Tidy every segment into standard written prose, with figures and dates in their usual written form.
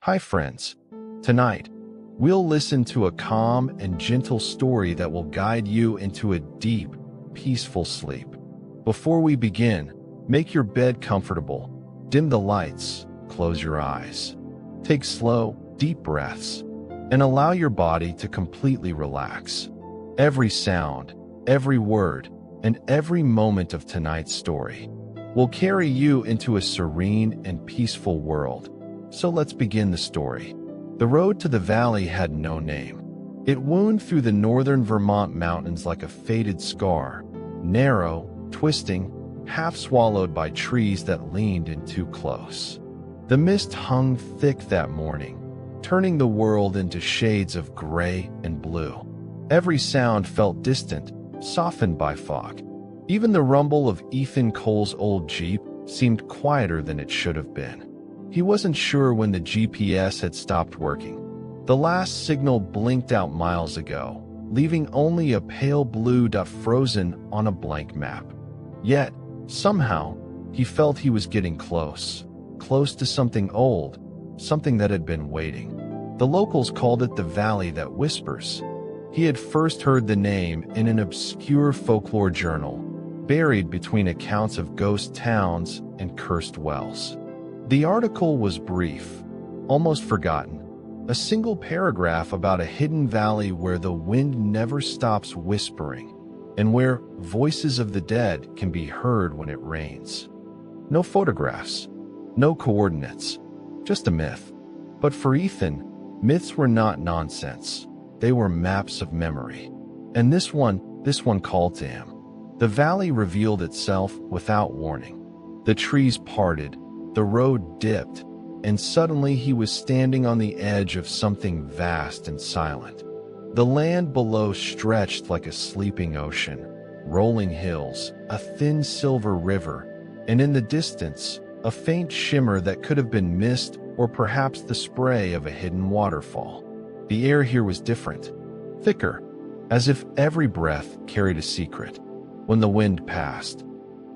Hi friends. Tonight, we'll listen to a calm and gentle story that will guide you into a deep, peaceful sleep. Before we begin, make your bed comfortable, dim the lights, close your eyes. Take slow, deep breaths, and allow your body to completely relax. Every sound, every word, and every moment of tonight's story will carry you into a serene and peaceful world. So let's begin the story. The road to the valley had no name. It wound through the northern Vermont mountains like a faded scar, narrow, twisting, half swallowed by trees that leaned in too close. The mist hung thick that morning, turning the world into shades of gray and blue. Every sound felt distant, softened by fog. Even the rumble of Ethan Cole's old Jeep seemed quieter than it should have been. He wasn't sure when the GPS had stopped working. The last signal blinked out miles ago, leaving only a pale blue dot frozen on a blank map. Yet, somehow, he felt he was getting close to something old, something that had been waiting. The locals called it the Valley That Whispers. He had first heard the name in an obscure folklore journal, buried between accounts of ghost towns and cursed wells. The article was brief, almost forgotten, a single paragraph about a hidden valley where the wind never stops whispering, and where voices of the dead can be heard when it rains. No photographs, no coordinates, just a myth. But for Ethan, myths were not nonsense. They were maps of memory. And this one called to him. The valley revealed itself without warning. The trees parted, the road dipped, and suddenly he was standing on the edge of something vast and silent. The land below stretched like a sleeping ocean, rolling hills, a thin silver river, and in the distance, a faint shimmer that could have been mist or perhaps the spray of a hidden waterfall. The air here was different, thicker, as if every breath carried a secret. When the wind passed,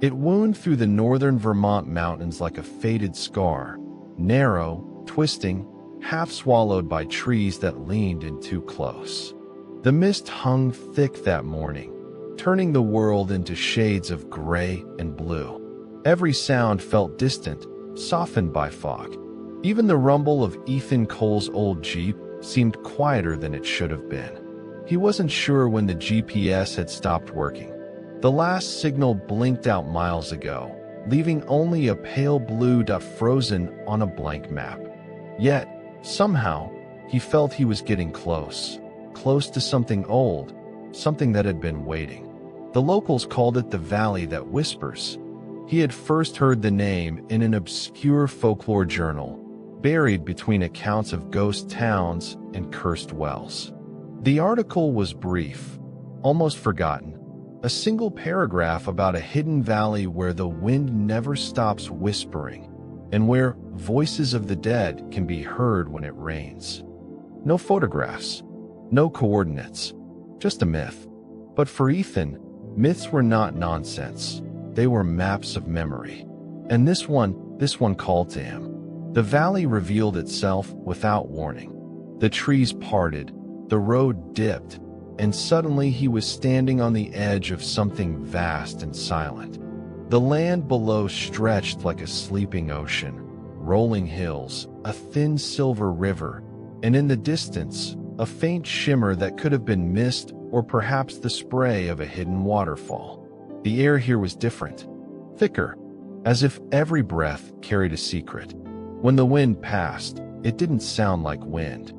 it wound through the northern Vermont mountains like a faded scar, narrow, twisting, half swallowed by trees that leaned in too close. The mist hung thick that morning, turning the world into shades of gray and blue. Every sound felt distant, softened by fog. Even the rumble of Ethan Cole's old Jeep seemed quieter than it should have been. He wasn't sure when the GPS had stopped working. The last signal blinked out miles ago, leaving only a pale blue dot frozen on a blank map. Yet, somehow, he felt he was getting close to something old, something that had been waiting. The locals called it the Valley That Whispers. He had first heard the name in an obscure folklore journal, buried between accounts of ghost towns and cursed wells. The article was brief, almost forgotten, a single paragraph about a hidden valley where the wind never stops whispering, and where voices of the dead can be heard when it rains. No photographs, no coordinates, just a myth. But for Ethan, myths were not nonsense. They were maps of memory. And this one called to him. The valley revealed itself without warning. The trees parted, the road dipped, and suddenly he was standing on the edge of something vast and silent. The land below stretched like a sleeping ocean, rolling hills, a thin silver river, and in the distance, a faint shimmer that could have been mist or perhaps the spray of a hidden waterfall. The air here was different, thicker, as if every breath carried a secret. When the wind passed, it didn't sound like wind.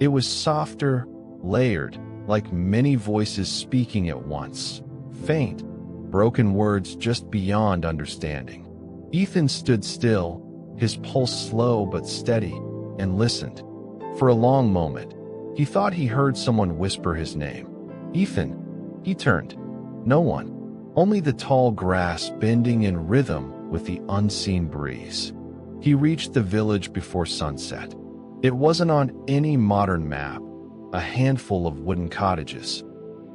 It was softer, layered, like many voices speaking at once, faint, broken words just beyond understanding. Ethan stood still, his pulse slow but steady, and listened. For a long moment, he thought he heard someone whisper his name. Ethan. He turned. No one, only the tall grass bending in rhythm with the unseen breeze. He reached the village before sunset. It wasn't on any modern map. A handful of wooden cottages,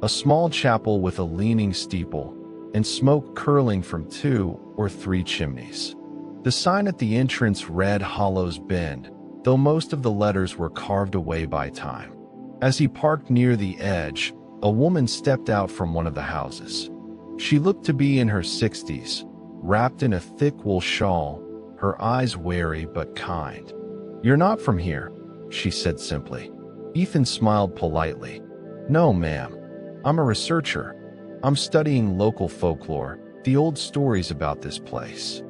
a small chapel with a leaning steeple, and smoke curling from 2 or 3 chimneys. The sign at the entrance read Hollows Bend, though most of the letters were carved away by time. As he parked near the edge, a woman stepped out from one of the houses. She looked to be in her 60s, wrapped in a thick wool shawl, her eyes wary but kind. "You're not from here," she said simply. Ethan smiled politely. "No, ma'am. I'm a researcher. I'm studying local folklore, the old stories about this place."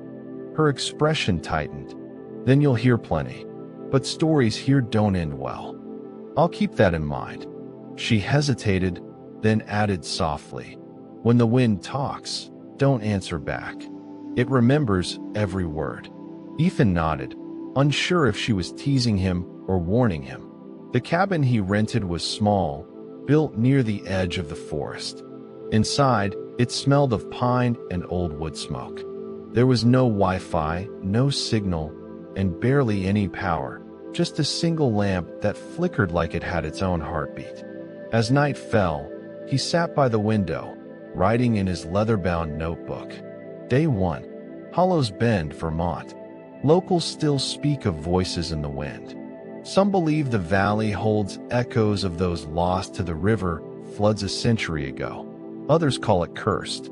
Her expression tightened. "Then you'll hear plenty. But stories here don't end well." "I'll keep that in mind." She hesitated, then added softly, "When the wind talks, don't answer back. It remembers every word." Ethan nodded, unsure if she was teasing him or warning him. The cabin he rented was small, built near the edge of the forest. Inside, it smelled of pine and old wood smoke. There was no Wi-Fi, no signal, and barely any power, just a single lamp that flickered like it had its own heartbeat. As night fell, he sat by the window, writing in his leather-bound notebook. Day 1. Hollows Bend, Vermont. Locals still speak of voices in the wind. Some believe the valley holds echoes of those lost to the river floods a century ago. Others call it cursed.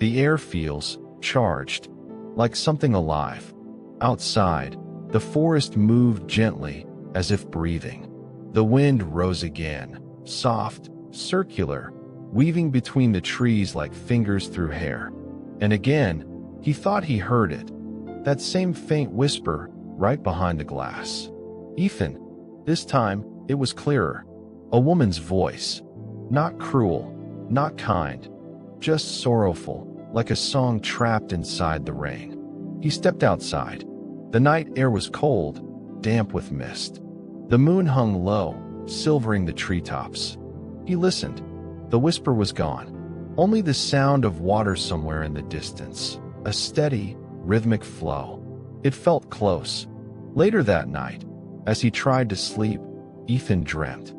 The air feels charged, like something alive. Outside, the forest moved gently, as if breathing. The wind rose again, soft, circular, weaving between the trees like fingers through hair. And again, he thought he heard it, that same faint whisper right behind the glass. "Ethan." This time, it was clearer. A woman's voice. Not cruel, not kind, just sorrowful, like a song trapped inside the rain. He stepped outside. The night air was cold, damp with mist. The moon hung low, silvering the treetops. He listened. The whisper was gone. Only the sound of water somewhere in the distance. A steady, rhythmic flow. It felt close. Later that night, as he tried to sleep, Ethan dreamt.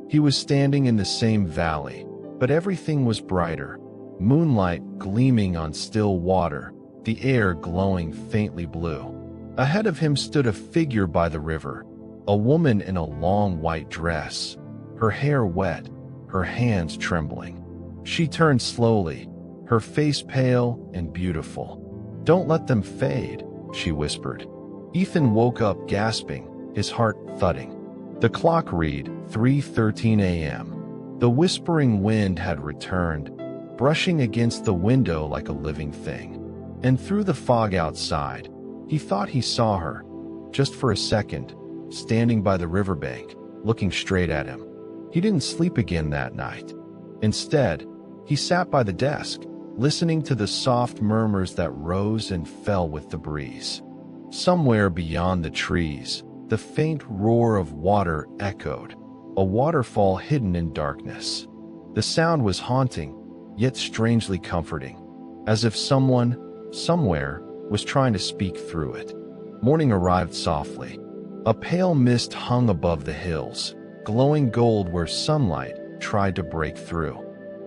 He was standing in the same valley, but everything was brighter. Moonlight gleaming on still water, the air glowing faintly blue. Ahead of him stood a figure by the river, a woman in a long white dress, her hair wet, her hands trembling. She turned slowly, her face pale and beautiful. "Don't let them fade," she whispered. Ethan woke up gasping, his heart thudding. The clock read 3:13 a.m. The whispering wind had returned, brushing against the window like a living thing. And through the fog outside, he thought he saw her, just for a second, standing by the riverbank, looking straight at him. He didn't sleep again that night. Instead, he sat by the desk, listening to the soft murmurs that rose and fell with the breeze. Somewhere beyond the trees, the faint roar of water echoed, a waterfall hidden in darkness. The sound was haunting, yet strangely comforting, as if someone, somewhere, was trying to speak through it. Morning arrived softly. A pale mist hung above the hills, glowing gold where sunlight tried to break through.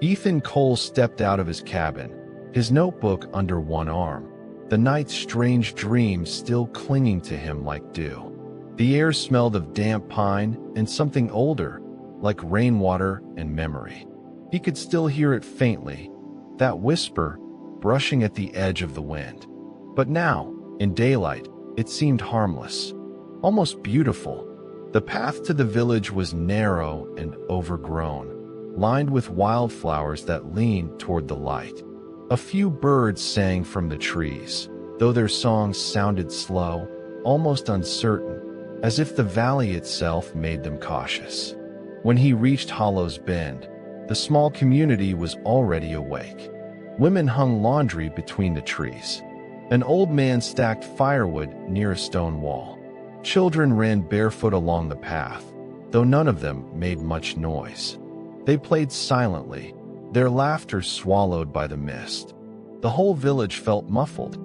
Ethan Cole stepped out of his cabin, his notebook under one arm, the night's strange dreams still clinging to him like dew. The air smelled of damp pine and something older, like rainwater and memory. He could still hear it faintly, that whisper, brushing at the edge of the wind. But now, in daylight, it seemed harmless, almost beautiful. The path to the village was narrow and overgrown, lined with wildflowers that leaned toward the light. A few birds sang from the trees, though their songs sounded slow, almost uncertain, as if the valley itself made them cautious. When he reached Hollow's Bend, the small community was already awake. Women hung laundry between the trees. An old man stacked firewood near a stone wall. Children ran barefoot along the path, though none of them made much noise. They played silently, their laughter swallowed by the mist. The whole village felt muffled,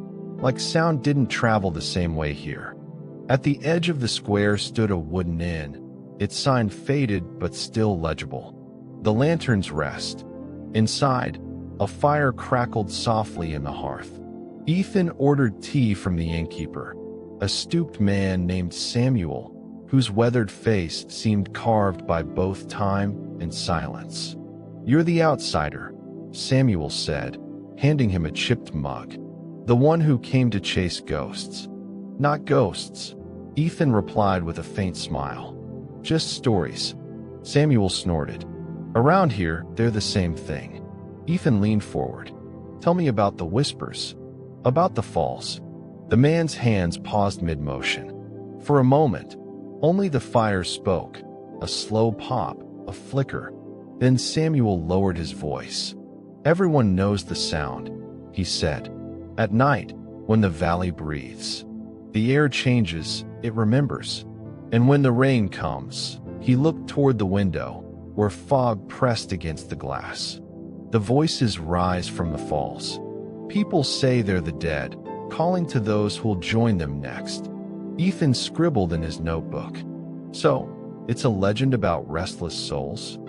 like sound didn't travel the same way here. At the edge of the square stood a wooden inn, its sign faded but still legible. The lanterns rest. Inside, a fire crackled softly in the hearth. Ethan ordered tea from the innkeeper, a stooped man named Samuel, whose weathered face seemed carved by both time and silence. "You're the outsider," Samuel said, handing him a chipped mug. "The one who came to chase ghosts." "Not ghosts," Ethan replied with a faint smile. "Just stories." Samuel snorted. "Around here, they're the same thing." Ethan leaned forward. "Tell me about the whispers." "About the falls." The man's hands paused mid-motion. For a moment, only the fire spoke, a slow pop, a flicker. Then Samuel lowered his voice. "Everyone knows the sound," he said. "At night, when the valley breathes. The air changes, it remembers. And when the rain comes," he looked toward the window, where fog pressed against the glass. "The voices rise from the falls. People say they're the dead, calling to those who'll join them next." Ethan scribbled in his notebook. "So, it's a legend about restless souls?"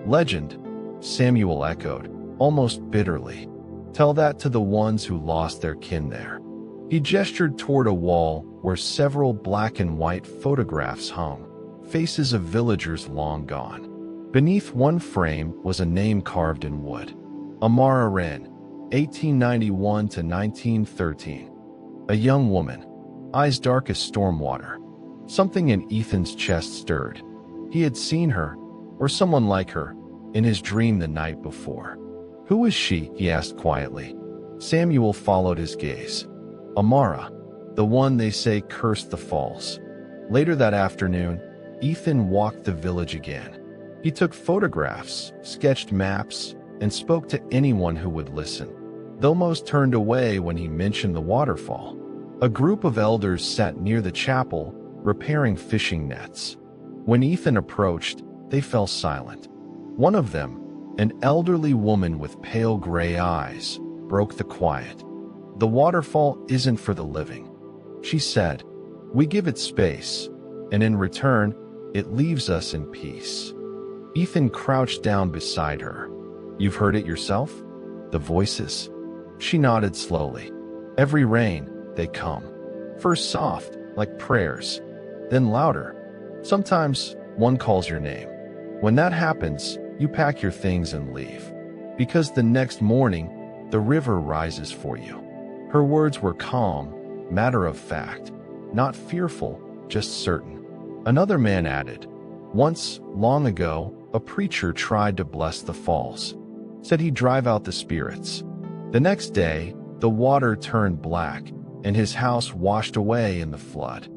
"Legend," Samuel echoed, almost bitterly. "Tell that to the ones who lost their kin there." He gestured toward a wall where several black and white photographs hung, faces of villagers long gone. Beneath one frame was a name carved in wood. Amara Wren, 1891 to 1913. A young woman, eyes dark as storm water. Something in Ethan's chest stirred. He had seen her, or someone like her, in his dream the night before. "Who is she?" he asked quietly. Samuel followed his gaze. "Amara, the one they say cursed the falls." Later that afternoon, Ethan walked the village again. He took photographs, sketched maps, and spoke to anyone who would listen, though most turned away when he mentioned the waterfall. A group of elders sat near the chapel, repairing fishing nets. When Ethan approached, they fell silent. One of them, an elderly woman with pale gray eyes, broke the quiet. "The waterfall isn't for the living," she said. "We give it space, and in return, it leaves us in peace." Ethan crouched down beside her. "You've heard it yourself? The voices?" She nodded slowly. "Every rain, they come. First soft, like prayers, then louder. Sometimes one calls your name. When that happens, you pack your things and leave. Because the next morning, the river rises for you." Her words were calm, matter of fact, not fearful, just certain. Another man added, "Once, long ago, a preacher tried to bless the falls. Said he'd drive out the spirits. The next day, the water turned black, and his house washed away in the flood."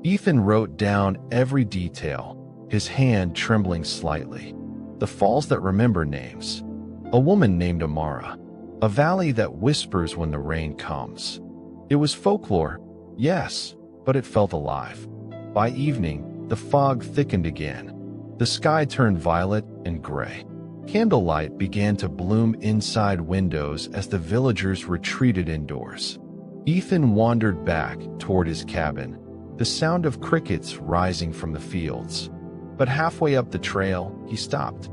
Ethan wrote down every detail, his hand trembling slightly. The falls that remember names. A woman named Amara. A valley that whispers when the rain comes. It was folklore, yes, but it felt alive. By evening, the fog thickened again. The sky turned violet and gray. Candlelight began to bloom inside windows as the villagers retreated indoors. Ethan wandered back toward his cabin, the sound of crickets rising from the fields. But halfway up the trail, he stopped.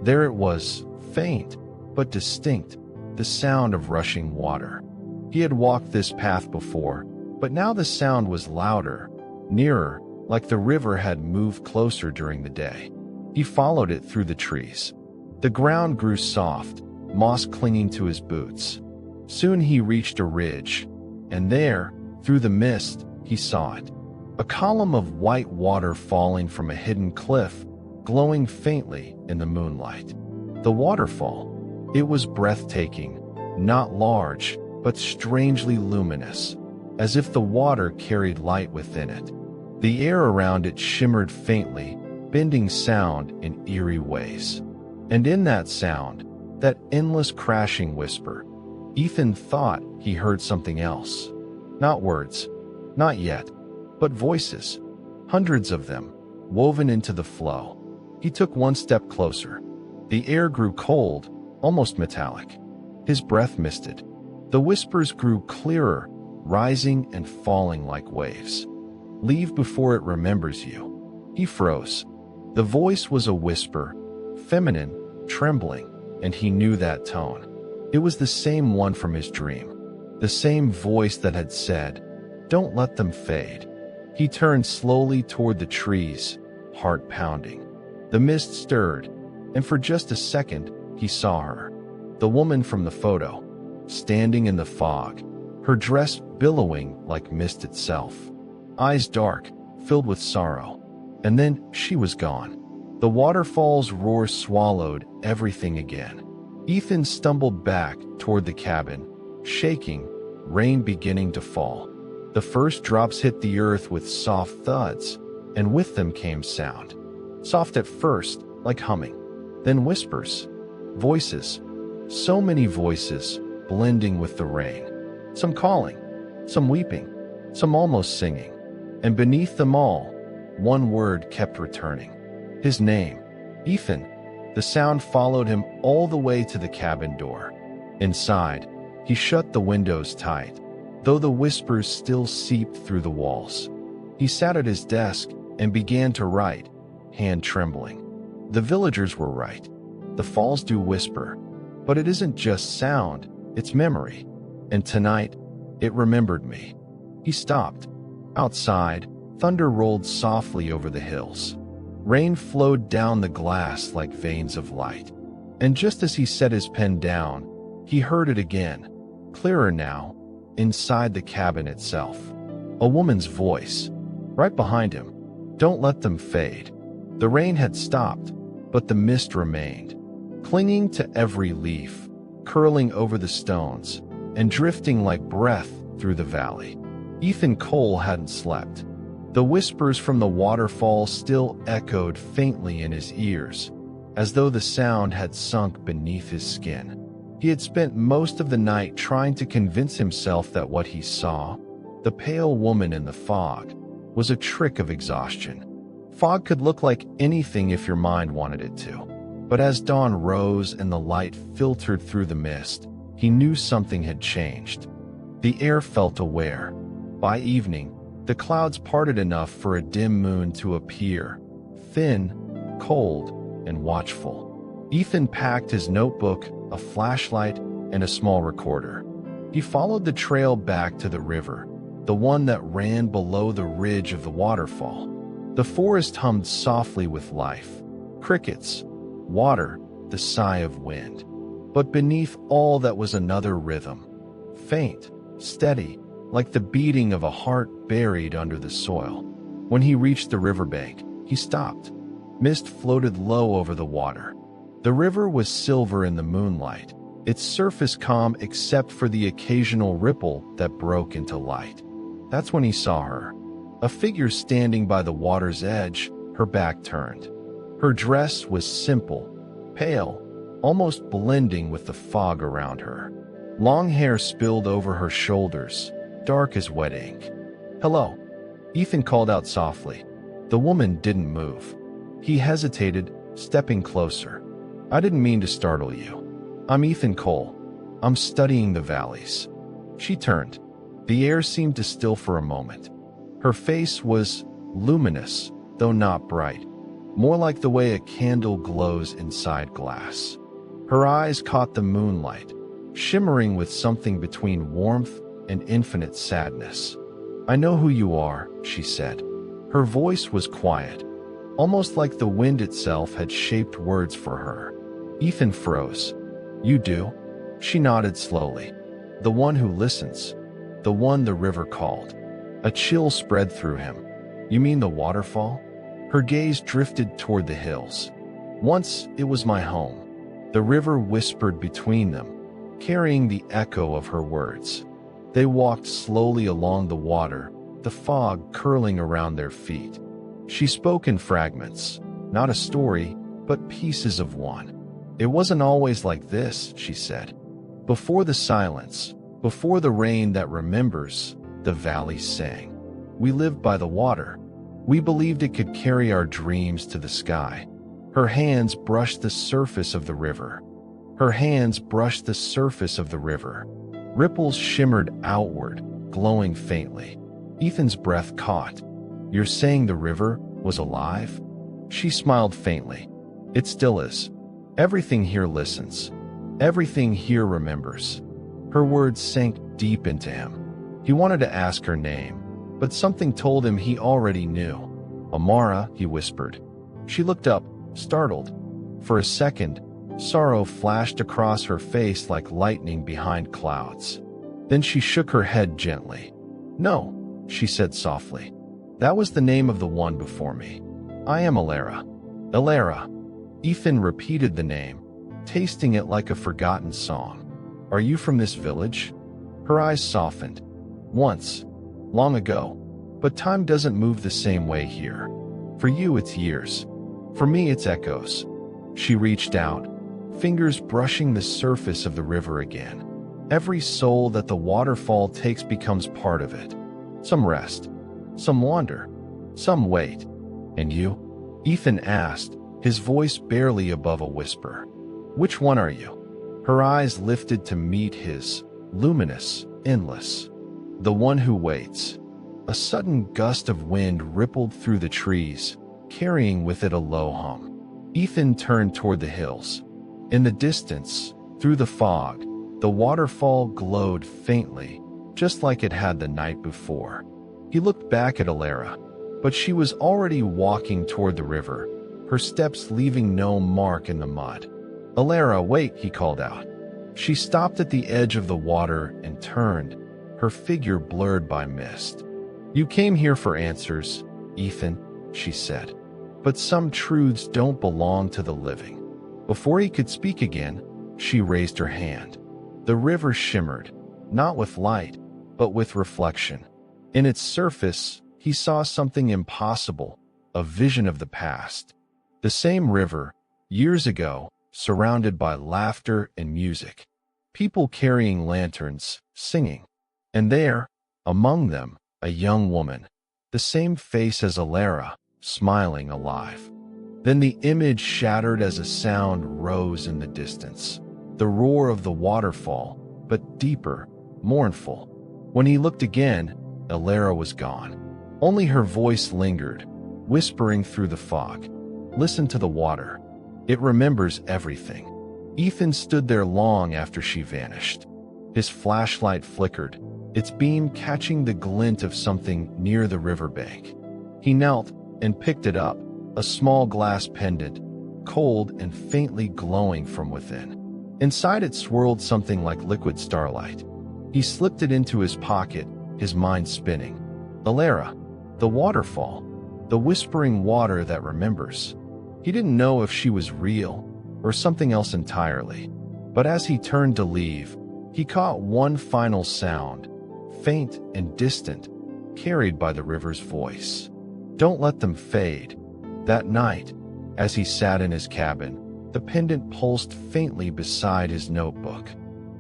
There it was, faint, but distinct, the sound of rushing water. He had walked this path before, but now the sound was louder, nearer, like the river had moved closer during the day. He followed it through the trees. The ground grew soft, moss clinging to his boots. Soon he reached a ridge, and there, through the mist, he saw it. A column of white water falling from a hidden cliff, glowing faintly in the moonlight. The waterfall. It was breathtaking, not large, but strangely luminous, as if the water carried light within it. The air around it shimmered faintly, bending sound in eerie ways. And in that sound, that endless crashing whisper, Ethan thought he heard something else. Not words, not yet, but voices. Hundreds of them, woven into the flow. He took one step closer. The air grew cold, almost metallic. His breath misted. The whispers grew clearer, rising and falling like waves. "Leave before it remembers you." He froze. The voice was a whisper, feminine, trembling, and he knew that tone. It was the same one from his dream. The same voice that had said, "Don't let them fade." He turned slowly toward the trees, heart pounding. The mist stirred, and for just a second, he saw her. The woman from the photo, standing in the fog, her dress billowing like mist itself. Eyes dark, filled with sorrow. And then she was gone. The waterfall's roar swallowed everything again. Ethan stumbled back toward the cabin, shaking, rain beginning to fall. The first drops hit the earth with soft thuds, and with them came sound. Soft at first, like humming, then whispers, voices, so many voices blending with the rain. Some calling, some weeping, some almost singing. And beneath them all, one word kept returning. His name, Ethan. The sound followed him all the way to the cabin door. Inside, he shut the windows tight, though the whispers still seeped through the walls. He sat at his desk and began to write, hand trembling. The villagers were right. The falls do whisper, but it isn't just sound, it's memory. And tonight, it remembered me. He stopped. Outside, thunder rolled softly over the hills. Rain flowed down the glass like veins of light. And just as he set his pen down, he heard it again, clearer now, inside the cabin itself. A woman's voice, right behind him. Don't let them fade. The rain had stopped, but the mist remained, clinging to every leaf, curling over the stones, and drifting like breath through the valley. Ethan Cole hadn't slept. The whispers from the waterfall still echoed faintly in his ears, as though the sound had sunk beneath his skin. He had spent most of the night trying to convince himself that what he saw, the pale woman in the fog, was a trick of exhaustion. Fog could look like anything if your mind wanted it to. But as dawn rose and the light filtered through the mist, he knew something had changed. The air felt aware. By evening, the clouds parted enough for a dim moon to appear, thin, cold, and watchful. Ethan packed his notebook, a flashlight, and a small recorder. He followed the trail back to the river, the one that ran below the ridge of the waterfall. The forest hummed softly with life. Crickets, water, the sigh of wind. But beneath all that was another rhythm, faint, steady, like the beating of a heart buried under the soil. When he reached the riverbank, he stopped. Mist floated low over the water. The river was silver in the moonlight, its surface calm except for the occasional ripple that broke into light. That's when he saw her. A figure standing by the water's edge, her back turned. Her dress was simple, pale, almost blending with the fog around her. Long hair spilled over her shoulders, dark as wet ink. "Hello," Ethan called out softly. The woman didn't move. He hesitated, stepping closer. "I didn't mean to startle you. I'm Ethan Cole. I'm studying the valleys." She turned. The air seemed to still for a moment. Her face was luminous, though not bright, more like the way a candle glows inside glass. Her eyes caught the moonlight, shimmering with something between warmth and infinite sadness. "I know who you are," she said. Her voice was quiet, almost like the wind itself had shaped words for her. Ethan froze. "You do?" She nodded slowly. "The one who listens. The one the river called." A chill spread through him. "You mean the waterfall?" Her gaze drifted toward the hills. "Once it was my home." The river whispered between them, carrying the echo of her words. They walked slowly along the water, the fog curling around their feet. She spoke in fragments, not a story, but pieces of one. "It wasn't always like this," she said. "Before the silence, before the rain that remembers, the valley sang. We lived by the water. We believed it could carry our dreams to the sky." Her hands brushed the surface of the river. Her hands brushed the surface of the river. Ripples shimmered outward, glowing faintly. Ethan's breath caught. "You're saying the river was alive?" She smiled faintly. "It still is. Everything here listens. Everything here remembers." Her words sank deep into him. He wanted to ask her name, but something told him he already knew. "Amara," he whispered. She looked up, startled. For a second, sorrow flashed across her face like lightning behind clouds. Then she shook her head gently. "No," she said softly. "That was the name of the one before me. I am Elara." "Elara." Ethan repeated the name, tasting it like a forgotten song. "Are you from this village?" Her eyes softened. "Once. Long ago. But time doesn't move the same way here. For you, it's years. For me, it's echoes." She reached out, fingers brushing the surface of the river again. "Every soul that the waterfall takes becomes part of it. Some rest, some wander, some wait." "And you?" Ethan asked, his voice barely above a whisper. "Which one are you?" Her eyes lifted to meet his, luminous, endless. "The one who waits." A sudden gust of wind rippled through the trees, carrying with it a low hum. Ethan turned toward the hills. In the distance, through the fog, the waterfall glowed faintly, just like it had the night before. He looked back at Elara, but she was already walking toward the river, her steps leaving no mark in the mud. "Elara, wait," he called out. She stopped at the edge of the water and turned, her figure blurred by mist. "You came here for answers, Ethan," she said. "But some truths don't belong to the living." Before he could speak again, she raised her hand. The river shimmered, not with light, but with reflection. In its surface, he saw something impossible, a vision of the past. The same river, years ago, surrounded by laughter and music. People carrying lanterns, singing. And there, among them, a young woman, the same face as Elara, smiling alive. Then the image shattered as a sound rose in the distance. The roar of the waterfall, but deeper, mournful. When he looked again, Elara was gone. Only her voice lingered, whispering through the fog. "Listen to the water. It remembers everything." Ethan stood there long after she vanished. His flashlight flickered, its beam catching the glint of something near the riverbank. He knelt and picked it up, a small glass pendant, cold and faintly glowing from within. Inside it swirled something like liquid starlight. He slipped it into his pocket, his mind spinning. Elara, the waterfall, the whispering water that remembers. He didn't know if she was real or something else entirely. But as he turned to leave, he caught one final sound, faint and distant, carried by the river's voice. "Don't let them fade." That night, as he sat in his cabin, the pendant pulsed faintly beside his notebook.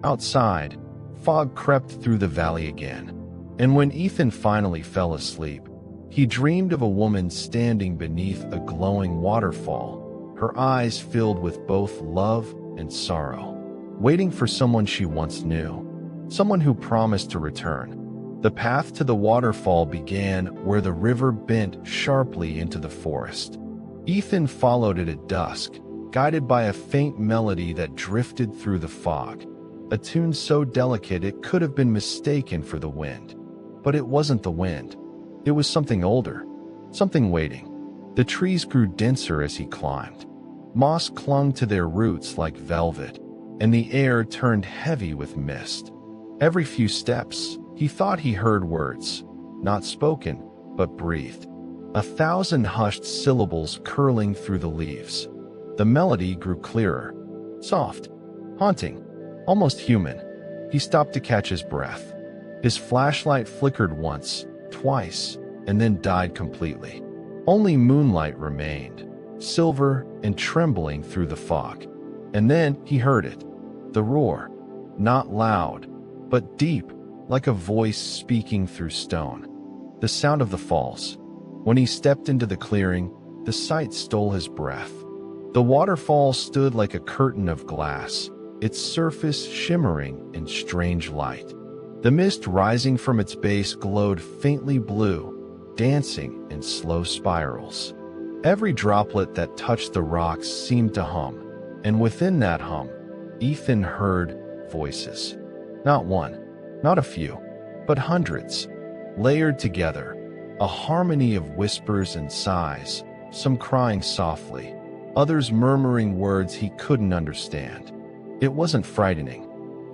Outside, fog crept through the valley again. And when Ethan finally fell asleep, he dreamed of a woman standing beneath a glowing waterfall, her eyes filled with both love and sorrow, waiting for someone she once knew, someone who promised to return. The path to the waterfall began where the river bent sharply into the forest. Ethan followed it at dusk, guided by a faint melody that drifted through the fog, a tune so delicate it could have been mistaken for the wind. But it wasn't the wind. It was something older, something waiting. The trees grew denser as he climbed. Moss clung to their roots like velvet, and the air turned heavy with mist. Every few steps, he thought he heard words, not spoken, but breathed. 1,000 hushed syllables curling through the leaves. The melody grew clearer, soft, haunting, almost human. He stopped to catch his breath. His flashlight flickered once, twice, and then died completely. Only moonlight remained, silver and trembling through the fog. And then he heard it, the roar, not loud, but deep, like a voice speaking through stone. The sound of the falls. When he stepped into the clearing, the sight stole his breath. The waterfall stood like a curtain of glass, its surface shimmering in strange light. The mist rising from its base glowed faintly blue, dancing in slow spirals. Every droplet that touched the rocks seemed to hum, and within that hum, Ethan heard voices. Not one, not a few, but hundreds. layered together, a harmony of whispers and sighs, some crying softly, others murmuring words he couldn't understand. It wasn't frightening.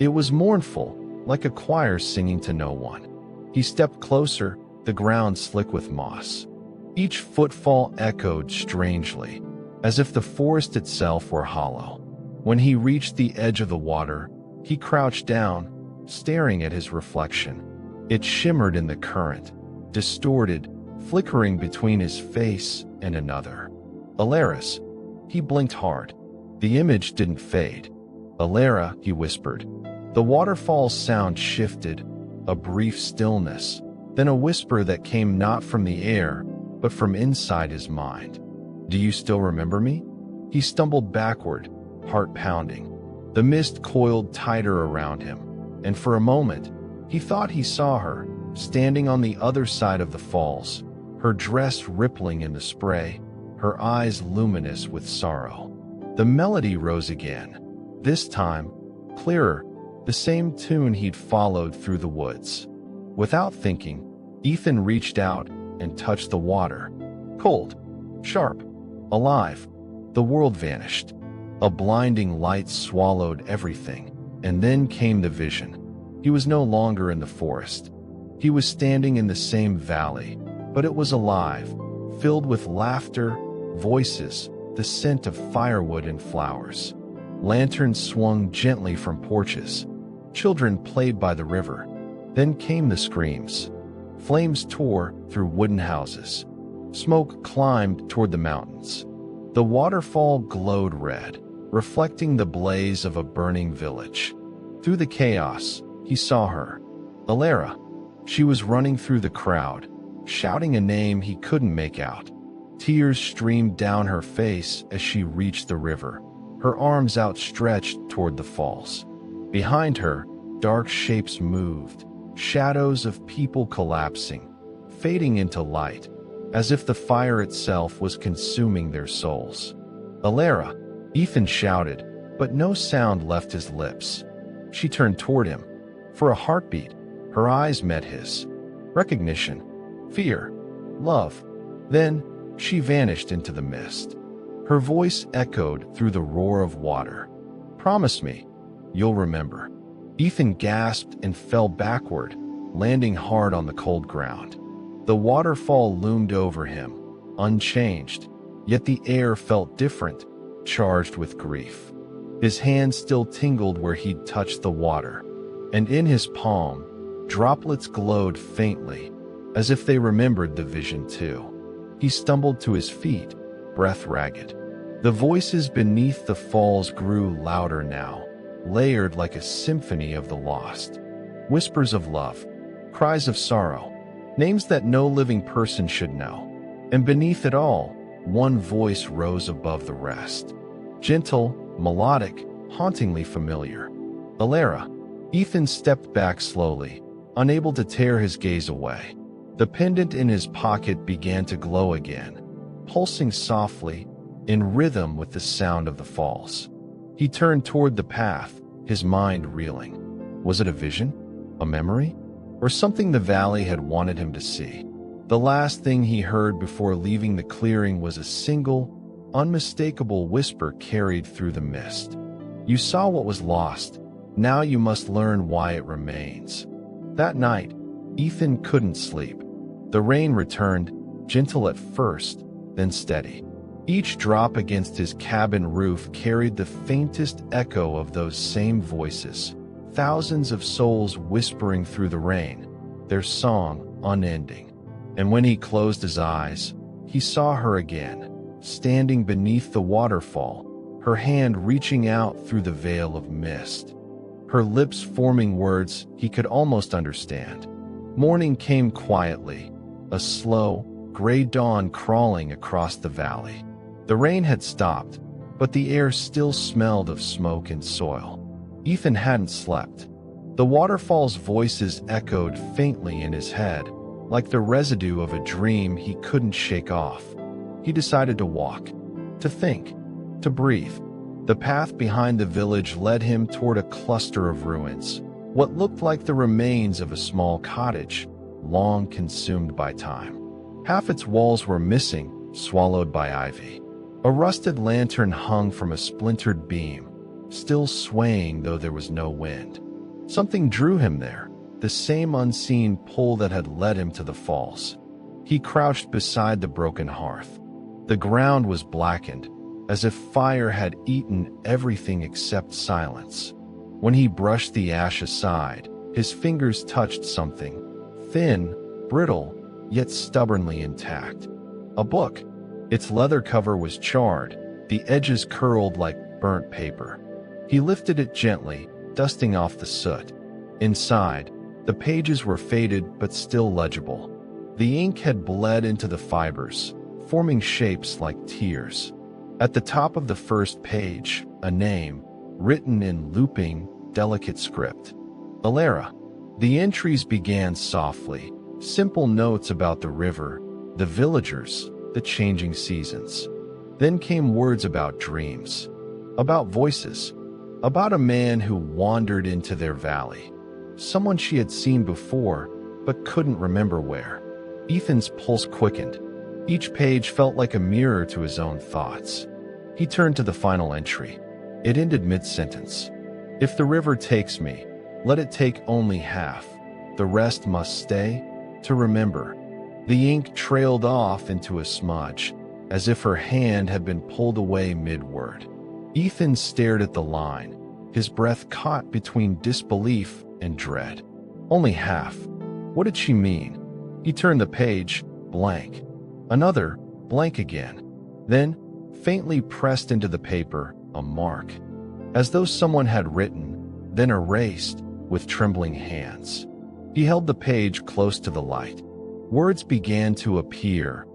It was mournful, like a choir singing to no one. He stepped closer, the ground slick with moss. Each footfall echoed strangely, as if the forest itself were hollow. When he reached the edge of the water, he crouched down, staring at his reflection. It shimmered in the current, distorted, flickering between his face and another. Elara. He blinked hard. The image didn't fade. Elara, he whispered. The waterfall's sound shifted, a brief stillness, then a whisper that came not from the air, but from inside his mind. Do you still remember me? He stumbled backward, heart pounding. The mist coiled tighter around him, and for a moment, he thought he saw her, standing on the other side of the falls, her dress rippling in the spray, her eyes luminous with sorrow. The melody rose again, this time, clearer, the same tune he'd followed through the woods. Without thinking, Ethan reached out and touched the water. Cold, sharp, alive. The world vanished. A blinding light swallowed everything, and then came the vision. He was no longer in the forest. He was standing in the same valley, but it was alive, filled with laughter, voices, the scent of firewood and flowers. Lanterns swung gently from porches. Children played by the river. Then came the screams. Flames tore through wooden houses. Smoke climbed toward the mountains. The waterfall glowed red, reflecting the blaze of a burning village. Through the chaos, he saw her. Elara. She was running through the crowd, shouting a name he couldn't make out. Tears streamed down her face as she reached the river, her arms outstretched toward the falls. Behind her, dark shapes moved, shadows of people collapsing, fading into light, as if the fire itself was consuming their souls. Elara, Ethan shouted, but no sound left his lips. She turned toward him. For a heartbeat, her eyes met his. Recognition, fear, love. Then, she vanished into the mist. Her voice echoed through the roar of water. Promise me, you'll remember. Ethan gasped and fell backward, landing hard on the cold ground. The waterfall loomed over him, unchanged, yet the air felt different, charged with grief. His hand still tingled where he'd touched the water, and in his palm, droplets glowed faintly, as if they remembered the vision too. He stumbled to his feet, breath ragged. The voices beneath the falls grew louder now, layered like a symphony of the lost. Whispers of love, cries of sorrow, names that no living person should know. And beneath it all, one voice rose above the rest. Gentle, melodic, hauntingly familiar. Elara. Ethan stepped back slowly, unable to tear his gaze away. The pendant in his pocket began to glow again, pulsing softly, in rhythm with the sound of the falls. He turned toward the path, his mind reeling. Was it a vision? A memory? Or something the valley had wanted him to see? The last thing he heard before leaving the clearing was a single, unmistakable whisper carried through the mist. You saw what was lost. Now you must learn why it remains. That night, Ethan couldn't sleep. The rain returned, gentle at first, then steady. Each drop against his cabin roof carried the faintest echo of those same voices, thousands of souls whispering through the rain, their song unending. And when he closed his eyes, he saw her again, standing beneath the waterfall, her hand reaching out through the veil of mist. Her lips forming words he could almost understand. Morning came quietly, a slow, gray dawn crawling across the valley. The rain had stopped, but the air still smelled of smoke and soil. Ethan hadn't slept. The waterfall's voices echoed faintly in his head, like the residue of a dream he couldn't shake off. He decided to walk, to think, to breathe. The path behind the village led him toward a cluster of ruins, what looked like the remains of a small cottage, long consumed by time. Half its walls were missing, swallowed by ivy. A rusted lantern hung from a splintered beam, still swaying though there was no wind. Something drew him there, the same unseen pull that had led him to the falls. He crouched beside the broken hearth. The ground was blackened, as if fire had eaten everything except silence. When he brushed the ash aside, his fingers touched something, thin, brittle, yet stubbornly intact. A book. Its leather cover was charred, the edges curled like burnt paper. He lifted it gently, dusting off the soot. Inside, the pages were faded but still legible. The ink had bled into the fibers, forming shapes like tears. At the top of the first page, a name, written in looping, delicate script. Elara. The entries began softly, simple notes about the river, the villagers, the changing seasons. Then came words about dreams, about voices, about a man who wandered into their valley. Someone she had seen before, but couldn't remember where. Ethan's pulse quickened. Each page felt like a mirror to his own thoughts. He turned to the final entry. It ended mid-sentence. If the river takes me, let it take only half. The rest must stay, to remember. The ink trailed off into a smudge, as if her hand had been pulled away mid-word. Ethan stared at the line, his breath caught between disbelief and dread. Only half. What did she mean? He turned the page, blank. Another, blank again. Then, faintly pressed into the paper, a mark. As though someone had written, then erased, with trembling hands. He held the page close to the light. Words began to appear,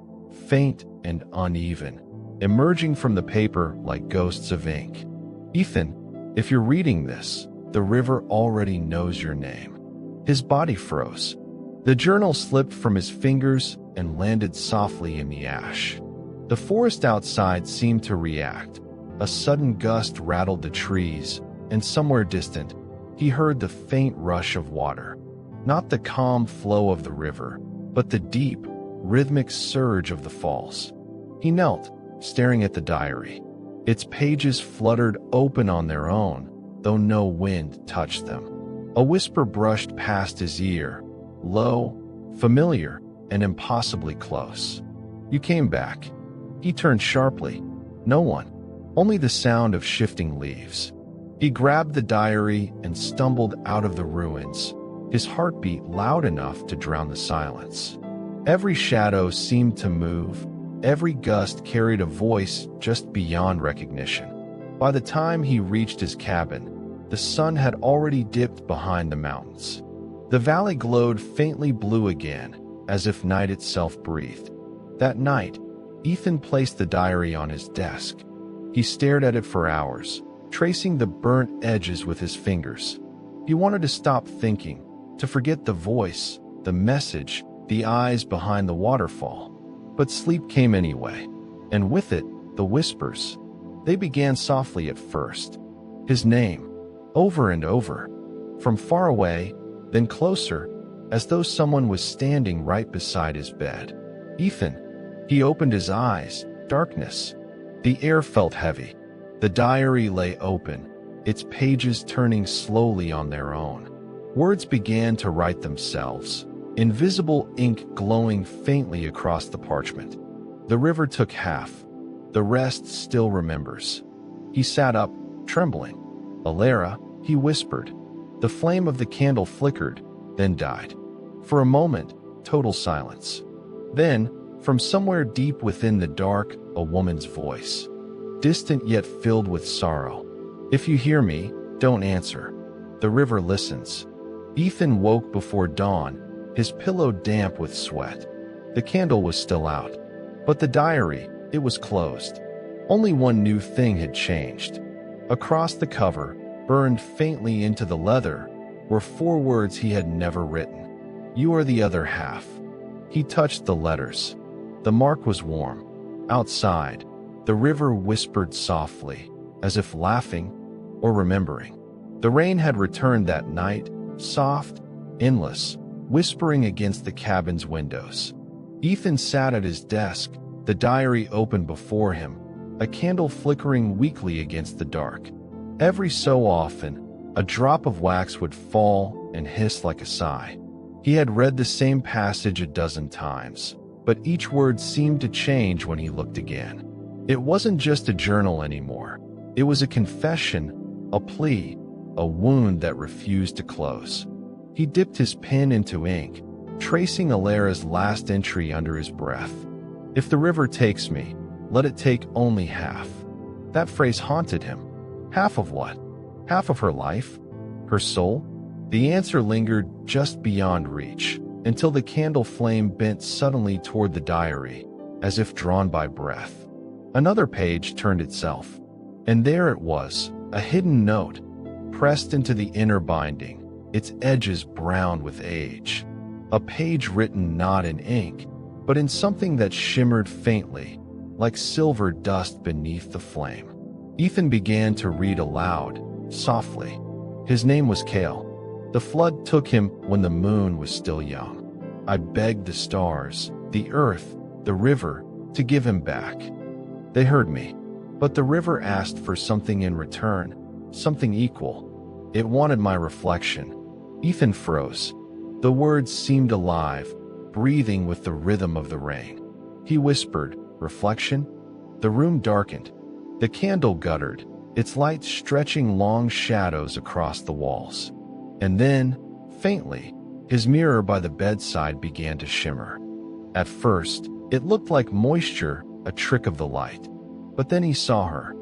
faint and uneven, emerging from the paper like ghosts of ink. Ethan, if you're reading this, the river already knows your name. His body froze. The journal slipped from his fingers and landed softly in the ash. The forest outside seemed to react. A sudden gust rattled the trees, and somewhere distant, he heard the faint rush of water. Not the calm flow of the river, but the deep, rhythmic surge of the falls. He knelt, staring at the diary. Its pages fluttered open on their own, though no wind touched them. A whisper brushed past his ear, low, familiar, and impossibly close. You came back. He turned sharply. No one. Only the sound of shifting leaves. He grabbed the diary and stumbled out of the ruins, his heartbeat loud enough to drown the silence. Every shadow seemed to move. Every gust carried a voice just beyond recognition. By the time he reached his cabin, the sun had already dipped behind the mountains. The valley glowed faintly blue again, as if night itself breathed. That night, Ethan placed the diary on his desk. He stared at it for hours, tracing the burnt edges with his fingers. He wanted to stop thinking, to forget the voice, the message, the eyes behind the waterfall. But sleep came anyway, and with it, the whispers. They began softly at first. His name, over and over, from far away, then closer, as though someone was standing right beside his bed. Ethan. He opened his eyes. Darkness. The air felt heavy. The diary lay open, its pages turning slowly on their own. Words began to write themselves, invisible ink glowing faintly across the parchment. The river took half. The rest still remembers. He sat up, trembling. Elara, he whispered. The flame of the candle flickered, then died. For a moment, total silence. Then, from somewhere deep within the dark, a woman's voice. Distant yet filled with sorrow. If you hear me, don't answer. The river listens. Ethan woke before dawn, his pillow damp with sweat. The candle was still out. But the diary, it was closed. Only one new thing had changed. Across the cover, burned faintly into the leather, were 4 words he had never written. You are the other half. He touched the letters. The mark was warm. Outside, the river whispered softly, as if laughing or remembering. The rain had returned that night, soft, endless, whispering against the cabin's windows. Ethan sat at his desk, the diary open before him, a candle flickering weakly against the dark. Every so often, a drop of wax would fall and hiss like a sigh. He had read the same passage a dozen times, but each word seemed to change when he looked again. It wasn't just a journal anymore. It was a confession, a plea, a wound that refused to close. He dipped his pen into ink, tracing Elara's last entry under his breath. "If the river takes me, let it take only half." That phrase haunted him. Half of what? Half of her life? Her soul? The answer lingered just beyond reach, until the candle flame bent suddenly toward the diary, as if drawn by breath. Another page turned itself, and there it was, a hidden note, pressed into the inner binding, its edges browned with age. A page written not in ink, but in something that shimmered faintly, like silver dust beneath the flame. Ethan began to read aloud, softly. His name was Kale. The flood took him when the moon was still young. I begged the stars, the earth, the river, to give him back. They heard me, but the river asked for something in return, something equal. It wanted my reflection. Ethan froze. The words seemed alive, breathing with the rhythm of the rain. He whispered, "Reflection?" The room darkened. The candle guttered, its light stretching long shadows across the walls. And then, faintly, his mirror by the bedside began to shimmer. At first, it looked like moisture, a trick of the light. But then he saw her.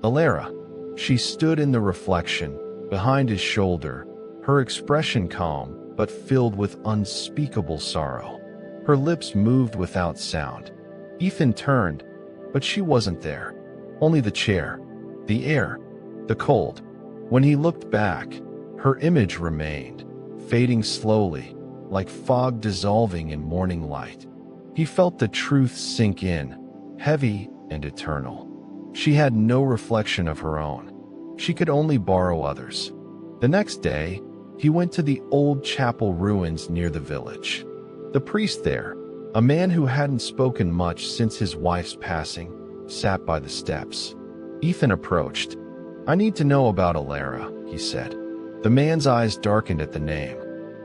Elara. She stood in the reflection, behind his shoulder, her expression calm, but filled with unspeakable sorrow. Her lips moved without sound. Ethan turned, but she wasn't there. Only the chair, the air, the cold. When he looked back, her image remained, fading slowly, like fog dissolving in morning light. He felt the truth sink in, heavy and eternal. She had no reflection of her own. She could only borrow others. The next day, he went to the old chapel ruins near the village. The priest there, a man who hadn't spoken much since his wife's passing, sat by the steps. Ethan approached. "I need to know about Elara," he said. The man's eyes darkened at the name.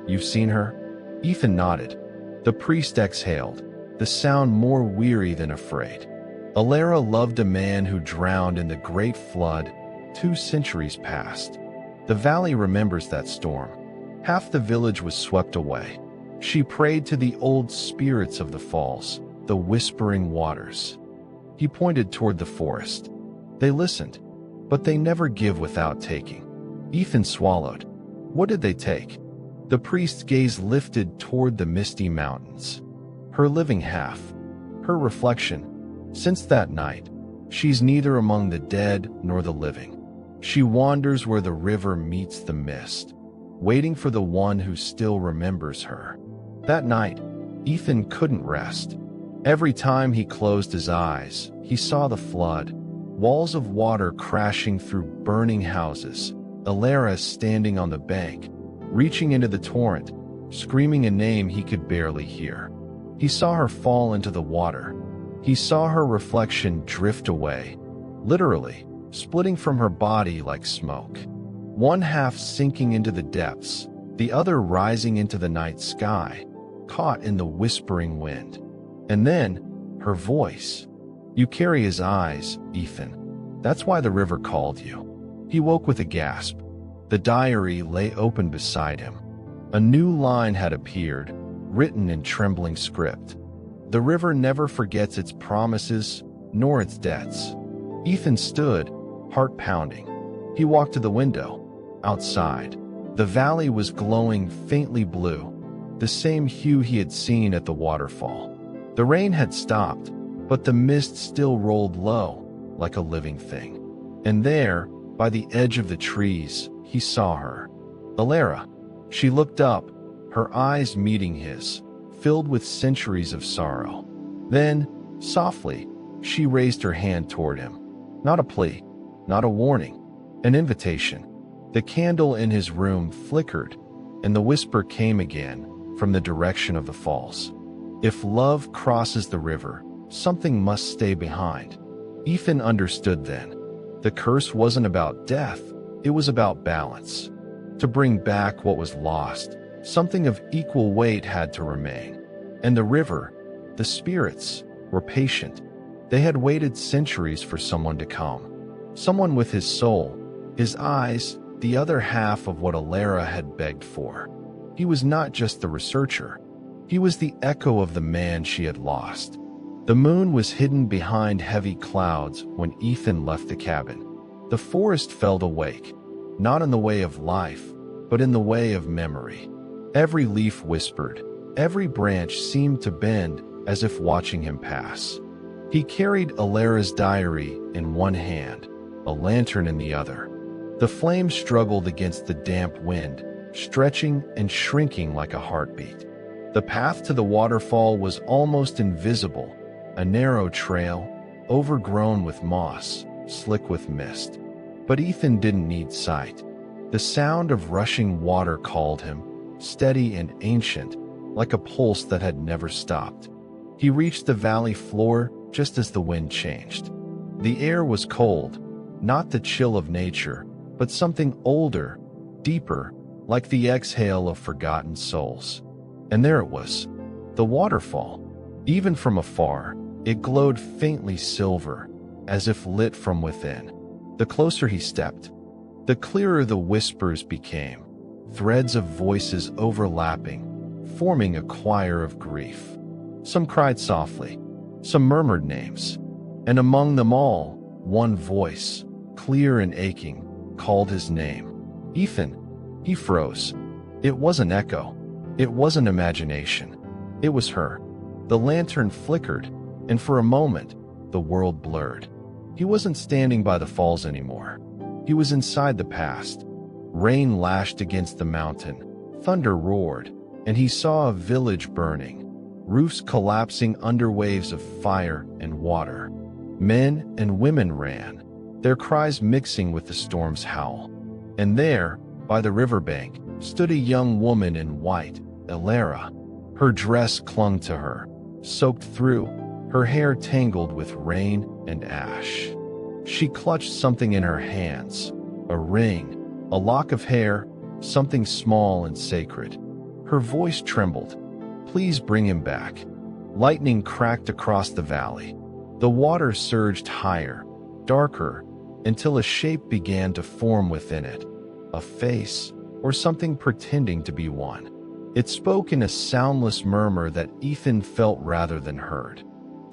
"You've seen her?" Ethan nodded. The priest exhaled, the sound more weary than afraid. "Elara loved a man who drowned in the Great Flood 2 centuries past. The valley remembers that storm. Half the village was swept away. She prayed to the old spirits of the falls, the whispering waters." He pointed toward the forest. They listened, but they never give without taking. Ethan swallowed. What did they take? The priest's gaze lifted toward the misty mountains. Her living half. Her reflection. Since that night, she's neither among the dead nor the living. She wanders where the river meets the mist, waiting for the one who still remembers her. That night, Ethan couldn't rest. Every time he closed his eyes, he saw the flood, walls of water crashing through burning houses, Elara standing on the bank, reaching into the torrent, screaming a name he could barely hear. He saw her fall into the water. He saw her reflection drift away, literally, splitting from her body like smoke. One half sinking into the depths, the other rising into the night sky, caught in the whispering wind. And then, her voice. "You carry his eyes, Ethan. That's why the river called you." He woke with a gasp. The diary lay open beside him. A new line had appeared, written in trembling script. "The river never forgets its promises, nor its debts." Ethan stood, heart pounding. He walked to the window. Outside, the valley was glowing faintly blue, the same hue he had seen at the waterfall. The rain had stopped, but the mist still rolled low, like a living thing. And there, by the edge of the trees, he saw her. Elara. She looked up, her eyes meeting his, filled with centuries of sorrow. Then, softly, she raised her hand toward him. Not a plea, not a warning, an invitation. The candle in his room flickered, and the whisper came again, from the direction of the falls. If love crosses the river, something must stay behind. Ethan understood then. The curse wasn't about death, it was about balance. To bring back what was lost, something of equal weight had to remain. And the river, the spirits, were patient. They had waited centuries for someone to come. Someone with his soul, his eyes, the other half of what Elara had begged for. He was not just the researcher. He was the echo of the man she had lost. The moon was hidden behind heavy clouds when Ethan left the cabin. The forest felt awake, not in the way of life, but in the way of memory. Every leaf whispered, every branch seemed to bend as if watching him pass. He carried Elara's diary in one hand, a lantern in the other. The flame struggled against the damp wind, stretching and shrinking like a heartbeat. The path to the waterfall was almost invisible, a narrow trail, overgrown with moss, slick with mist. But Ethan didn't need sight. The sound of rushing water called him, steady and ancient, like a pulse that had never stopped. He reached the valley floor just as the wind changed. The air was cold, not the chill of nature, but something older, deeper, like the exhale of forgotten souls. And there it was, the waterfall. Even from afar, it glowed faintly silver, as if lit from within. The closer he stepped, the clearer the whispers became, threads of voices overlapping, forming a choir of grief. Some cried softly, some murmured names, and among them all, one voice, clear and aching, called his name. Ethan. He froze. It wasn't echo. It wasn't imagination. It was her. The lantern flickered, and for a moment, the world blurred. He wasn't standing by the falls anymore. He was inside the past. Rain lashed against the mountain. Thunder roared, and he saw a village burning, roofs collapsing under waves of fire and water. Men and women ran, their cries mixing with the storm's howl. And there, by the riverbank, stood a young woman in white, Elara. Her dress clung to her, soaked through, her hair tangled with rain and ash. She clutched something in her hands, a ring, a lock of hair, something small and sacred. Her voice trembled. Please bring him back. Lightning cracked across the valley. The water surged higher, darker, until a shape began to form within it. A face, or something pretending to be one. It spoke in a soundless murmur that Ethan felt rather than heard.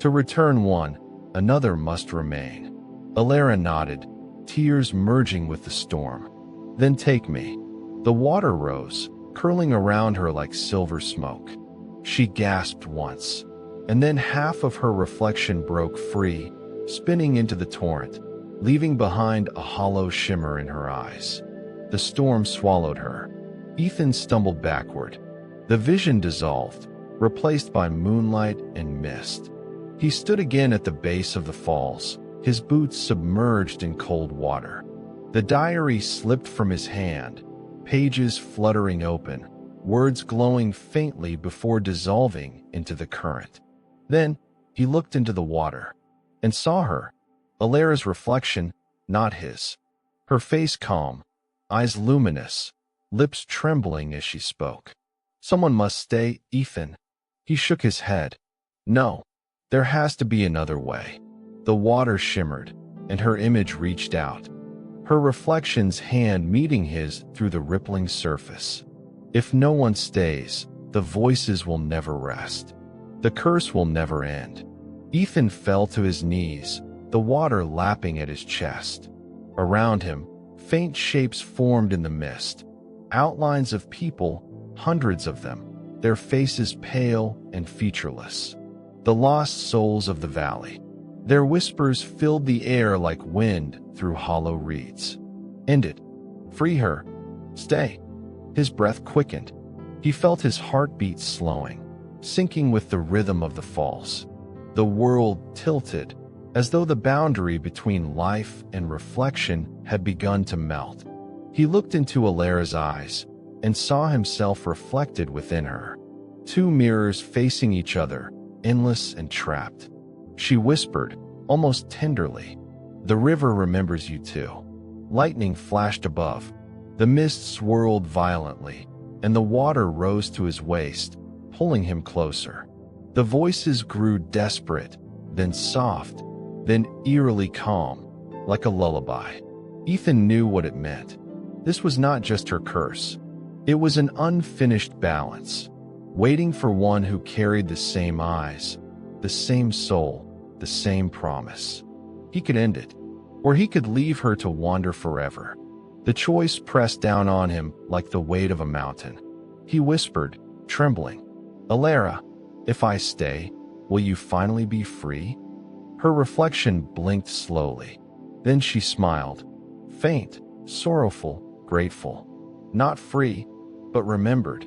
To return one, another must remain. Elara nodded, tears merging with the storm. Then take me. The water rose, curling around her like silver smoke. She gasped once, and then half of her reflection broke free, spinning into the torrent, leaving behind a hollow shimmer in her eyes. The storm swallowed her. Ethan stumbled backward. The vision dissolved, replaced by moonlight and mist. He stood again at the base of the falls, his boots submerged in cold water. The diary slipped from his hand, pages fluttering open, words glowing faintly before dissolving into the current. Then he looked into the water and saw her, Elara's reflection, not his. Her face calm, eyes luminous, lips trembling as she spoke. Someone must stay, Ethan. He shook his head. No, there has to be another way. The water shimmered, and her image reached out, her reflection's hand meeting his through the rippling surface. If no one stays, the voices will never rest. The curse will never end. Ethan fell to his knees, the water lapping at his chest. Around him, faint shapes formed in the mist, outlines of people, hundreds of them, their faces pale and featureless. The lost souls of the valley. Their whispers filled the air like wind through hollow reeds. End it. Free her. Stay. His breath quickened. He felt his heartbeat slowing, syncing with the rhythm of the falls. The world tilted, as though the boundary between life and reflection had begun to melt. He looked into Elara's eyes and saw himself reflected within her. Two mirrors facing each other, endless and trapped. She whispered, almost tenderly, "The river remembers you too." Lightning flashed above. The mist swirled violently, and the water rose to his waist, pulling him closer. The voices grew desperate, then soft, then eerily calm, like a lullaby. Ethan knew what it meant. This was not just her curse. It was an unfinished balance, waiting for one who carried the same eyes, the same soul, the same promise. He could end it, or he could leave her to wander forever. The choice pressed down on him like the weight of a mountain. He whispered, trembling, "Elara, if I stay, will you finally be free?" Her reflection blinked slowly. Then she smiled, faint, sorrowful, grateful. Not free, but remembered.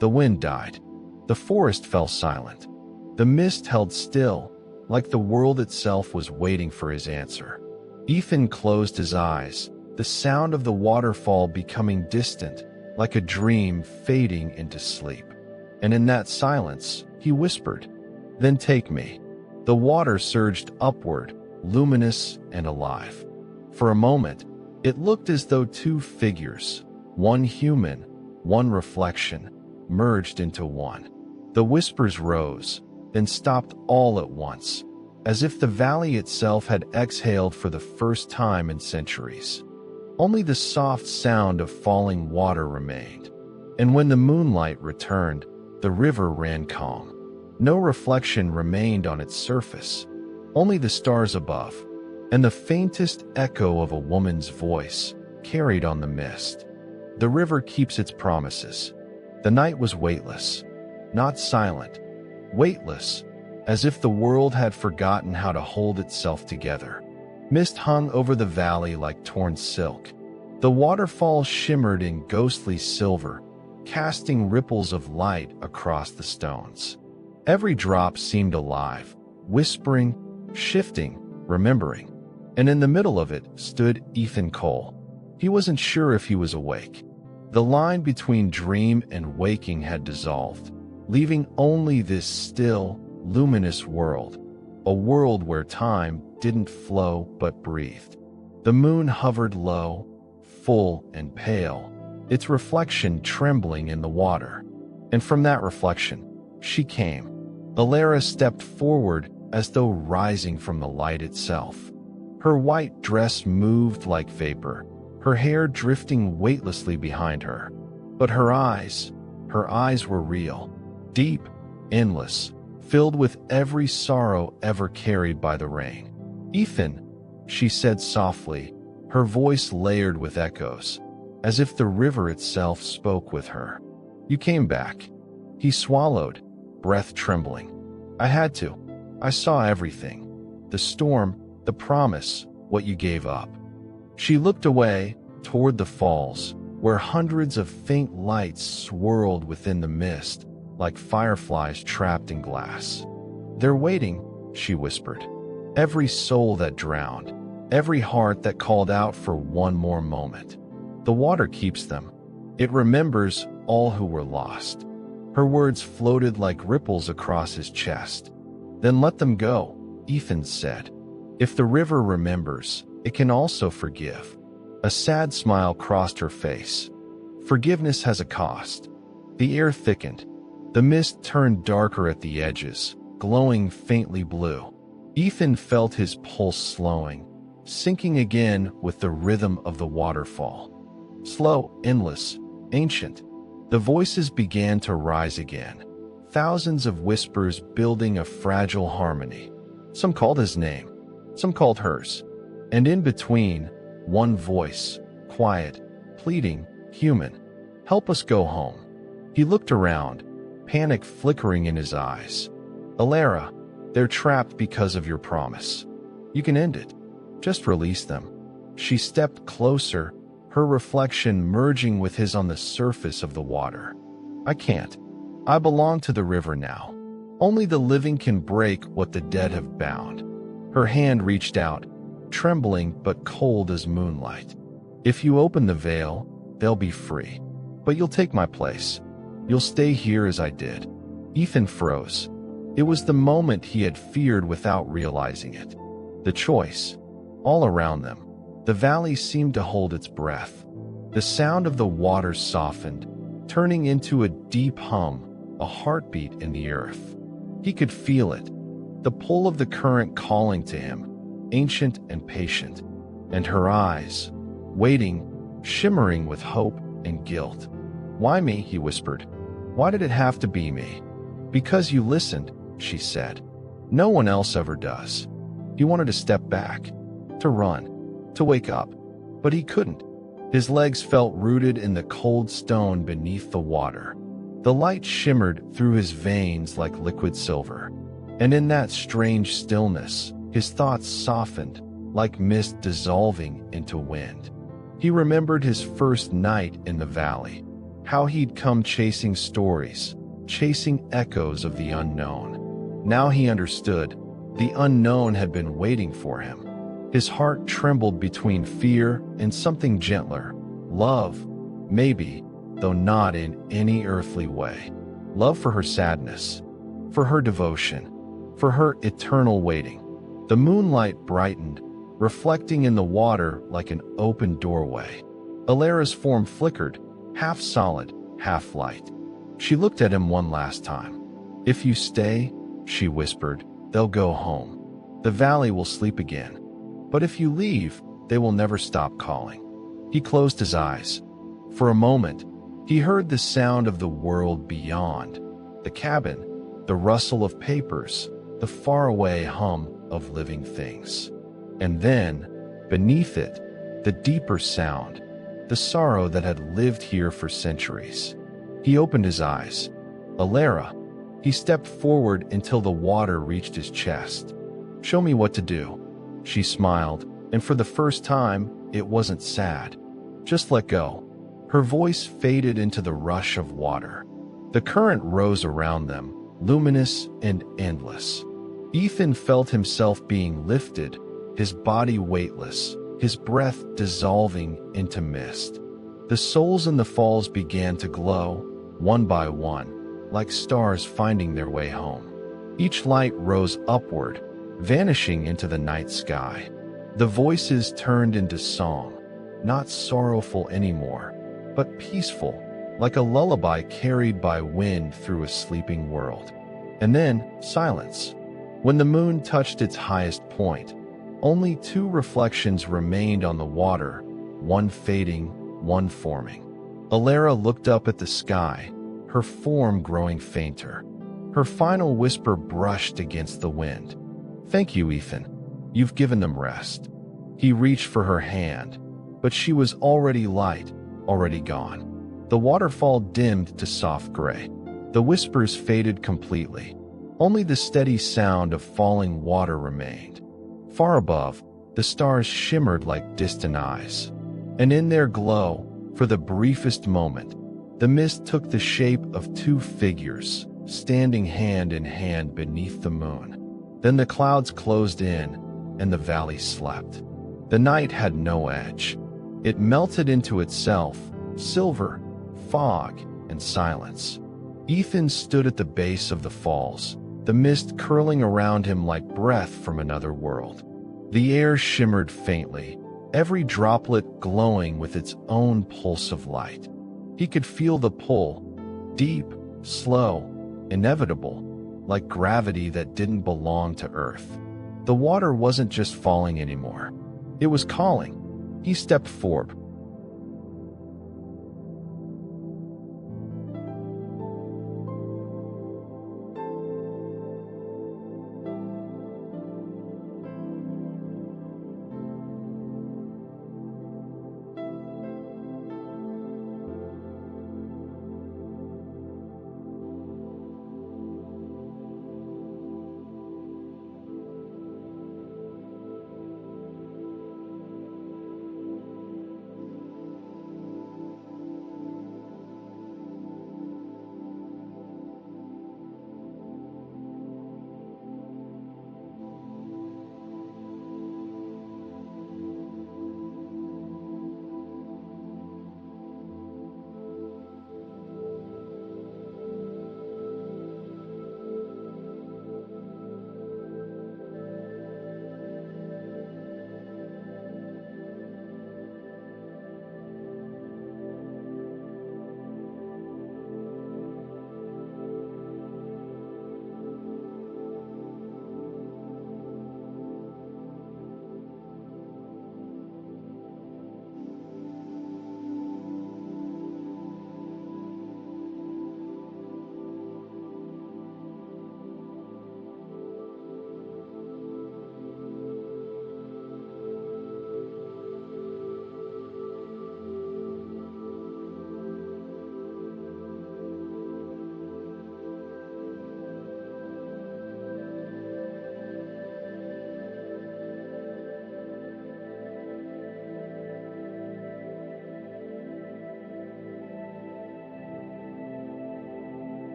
The wind died. The forest fell silent. The mist held still, like the world itself was waiting for his answer. Ethan closed his eyes, the sound of the waterfall becoming distant, like a dream fading into sleep. And in that silence, he whispered, "Then take me." The water surged upward, luminous and alive. For a moment, it looked as though two figures, one human, one reflection, merged into one. The whispers rose, then stopped all at once, as if the valley itself had exhaled for the first time in centuries. Only the soft sound of falling water remained. And when the moonlight returned, the river ran calm. No reflection remained on its surface, only the stars above, and the faintest echo of a woman's voice carried on the mist. The river keeps its promises. The night was weightless, not silent, weightless, as if the world had forgotten how to hold itself together. Mist hung over the valley like torn silk. The waterfall shimmered in ghostly silver, casting ripples of light across the stones. Every drop seemed alive, whispering, shifting, remembering. And in the middle of it stood Ethan Cole. He wasn't sure if he was awake. The line between dream and waking had dissolved, leaving only this still, luminous world, a world where time didn't flow but breathed. The moon hovered low, full and pale, its reflection trembling in the water. And from that reflection, she came. Elara stepped forward as though rising from the light itself. Her white dress moved like vapor, her hair drifting weightlessly behind her. But her eyes were real, deep, endless, filled with every sorrow ever carried by the rain. "Ethan," she said softly, her voice layered with echoes, as if the river itself spoke with her. "You came back." He swallowed, breath trembling. "I had to. I saw everything. The storm, the promise, what you gave up." She looked away, toward the falls, where hundreds of faint lights swirled within the mist, like fireflies trapped in glass. "They're waiting," she whispered. "Every soul that drowned, every heart that called out for one more moment. The water keeps them. It remembers all who were lost." Her words floated like ripples across his chest. "Then let them go," Ethan said. "If the river remembers, it can also forgive." A sad smile crossed her face. Forgiveness has a cost. The air thickened. The mist turned darker at the edges, glowing faintly blue. Ethan felt his pulse slowing, sinking again with the rhythm of the waterfall. Slow, endless, ancient. The voices began to rise again, thousands of whispers building a fragile harmony. Some called his name, some called hers. And in between, one voice, quiet, pleading, human. "Help us go home." He looked around, panic flickering in his eyes. "Elara, they're trapped because of your promise. You can end it. Just release them." She stepped closer, her reflection merging with his on the surface of the water. "I can't. I belong to the river now. Only the living can break what the dead have bound." Her hand reached out, trembling but cold as moonlight. "If you open the veil, they'll be free. But you'll take my place. You'll stay here as I did." Ethan froze. It was the moment he had feared without realizing it. The choice. All around them, the valley seemed to hold its breath. The sound of the water softened, turning into a deep hum, a heartbeat in the earth. He could feel it, the pull of the current calling to him, ancient and patient, and her eyes, waiting, shimmering with hope and guilt. "Why me?" he whispered. "Why did it have to be me?" "Because you listened," she said. "No one else ever does." He wanted to step back, to run, to wake up, but he couldn't. His legs felt rooted in the cold stone beneath the water. The light shimmered through his veins like liquid silver. And in that strange stillness, his thoughts softened, like mist dissolving into wind. He remembered his first night in the valley, how he'd come chasing stories, chasing echoes of the unknown. Now he understood. The unknown had been waiting for him. His heart trembled between fear and something gentler. Love, maybe, though not in any earthly way. Love for her sadness, for her devotion, for her eternal waiting. The moonlight brightened, reflecting in the water like an open doorway. Elara's form flickered, half solid, half light. She looked at him one last time. "If you stay," she whispered, "they'll go home. The valley will sleep again. But if you leave, they will never stop calling." He closed his eyes. For a moment, he heard the sound of the world beyond, the cabin, the rustle of papers, the faraway hum of living things. And then, beneath it, the deeper sound, the sorrow that had lived here for centuries. He opened his eyes. "Elara." He stepped forward until the water reached his chest. "Show me what to do." She smiled, and for the first time, it wasn't sad. "Just let go." Her voice faded into the rush of water. The current rose around them, luminous and endless. Ethan felt himself being lifted, his body weightless, his breath dissolving into mist. The souls in the falls began to glow, one by one, like stars finding their way home. Each light rose upward, vanishing into the night sky. The voices turned into song, not sorrowful anymore, but peaceful, like a lullaby carried by wind through a sleeping world. And then, silence. When the moon touched its highest point, only two reflections remained on the water, one fading, one forming. Elara looked up at the sky, her form growing fainter. Her final whisper brushed against the wind. "Thank you, Ethan. You've given them rest." He reached for her hand, but she was already light, already gone. The waterfall dimmed to soft gray. The whispers faded completely. Only the steady sound of falling water remained. Far above, the stars shimmered like distant eyes. And in their glow, for the briefest moment, the mist took the shape of two figures, standing hand in hand beneath the moon. Then the clouds closed in, and the valley slept. The night had no edge. It melted into itself, silver, fog, and silence. Ethan stood at the base of the falls, the mist curling around him like breath from another world. The air shimmered faintly, every droplet glowing with its own pulse of light. He could feel the pull, deep, slow, inevitable, like gravity that didn't belong to Earth. The water wasn't just falling anymore. It was calling. He stepped forward,